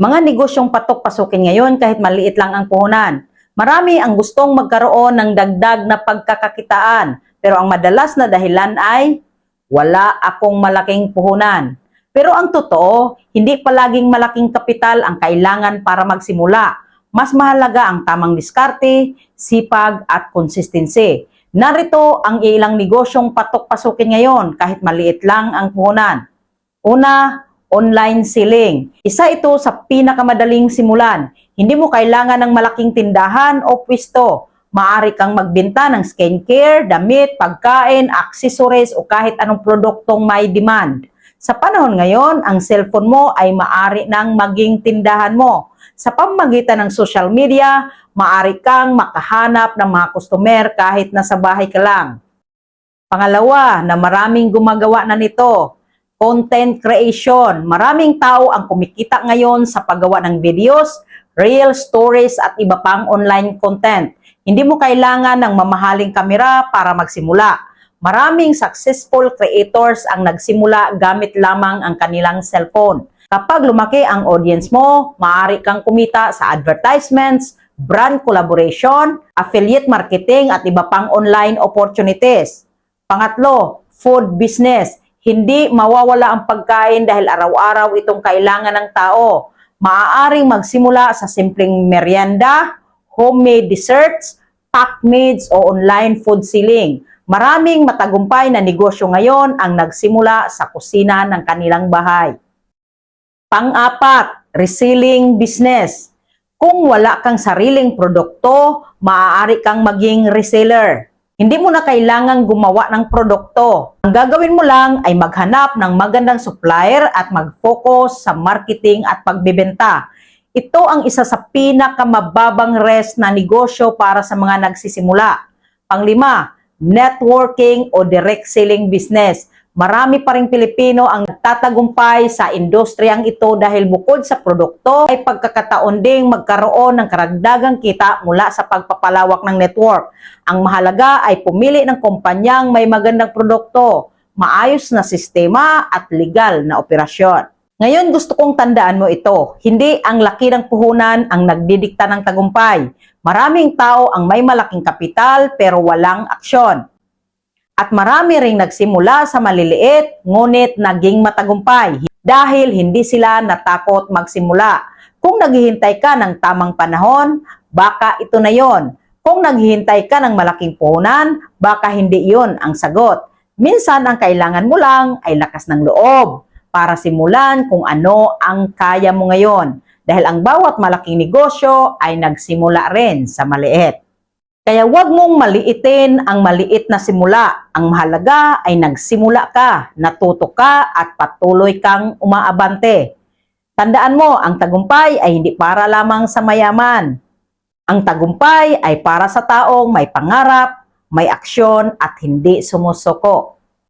Mga negosyong patok-pasukin ngayon kahit maliit lang ang puhunan. Marami ang gustong magkaroon ng dagdag na pagkakakitaan, pero ang madalas na dahilan ay wala akong malaking puhunan. Pero ang totoo, hindi palaging malaking kapital ang kailangan para magsimula. Mas mahalaga ang tamang diskarte, sipag at consistency. Narito ang ilang negosyong patok-pasukin ngayon kahit maliit lang ang puhunan. Una, online selling. Isa ito sa pinakamadaling simulan. Hindi mo kailangan ng malaking tindahan o pwesto. Maaari kang magbenta ng skincare, damit, pagkain, accessories o kahit anong produktong may demand. Sa panahon ngayon, ang cellphone mo ay maaari nang maging tindahan mo. Sa pamamagitan ng social media, maaari kang makahanap ng mga customer kahit nasa bahay ka lang. Pangalawa, na maraming gumagawa na nito, content creation. Maraming tao ang kumikita ngayon sa paggawa ng videos, real stories at iba pang online content. Hindi mo kailangan ng mamahaling kamera para magsimula. Maraming successful creators ang nagsimula gamit lamang ang kanilang cellphone. Kapag lumaki ang audience mo, maaari kang kumita sa advertisements, brand collaboration, affiliate marketing at iba pang online opportunities. Pangatlo, food business. Hindi mawawala ang pagkain dahil araw-araw itong kailangan ng tao. Maaaring magsimula sa simpleng merienda, homemade desserts, packed meats o online food selling. Maraming matagumpay na negosyo ngayon ang nagsimula sa kusina ng kanilang bahay. Pang-apat, reselling business. Kung wala kang sariling produkto, maaari kang maging reseller. Hindi mo na kailangang gumawa ng produkto. Ang gagawin mo lang ay maghanap ng magandang supplier at mag-focus sa marketing at pagbebenta. Ito ang isa sa pinakamababang risk na negosyo para sa mga nagsisimula. Panglima, networking o direct selling business. Marami pa ring Pilipino ang nagtatagumpay sa industriyang ito dahil bukod sa produkto ay pagkakataon ding magkaroon ng karagdagang kita mula sa pagpapalawak ng network. Ang mahalaga ay pumili ng kumpanyang may magandang produkto, maayos na sistema at legal na operasyon. Ngayon gusto kong tandaan mo ito, hindi ang laki ng puhunan ang nagdidikta ng tagumpay. Maraming tao ang may malaking kapital pero walang aksyon. At marami ring nagsimula sa maliliit, ngunit naging matagumpay dahil hindi sila natakot magsimula. Kung naghihintay ka ng tamang panahon, baka ito na yon. Kung naghihintay ka ng malaking puhunan, baka hindi yon ang sagot. Minsan ang kailangan mo lang ay lakas ng loob para simulan kung ano ang kaya mo ngayon. Dahil ang bawat malaking negosyo ay nagsimula rin sa maliit. Kaya huwag mong maliitin ang maliit na simula. Ang mahalaga ay nagsimula ka, natuto ka at patuloy kang umaabante. Tandaan mo, ang tagumpay ay hindi para lamang sa mayaman. Ang tagumpay ay para sa taong may pangarap, may aksyon at hindi sumusuko.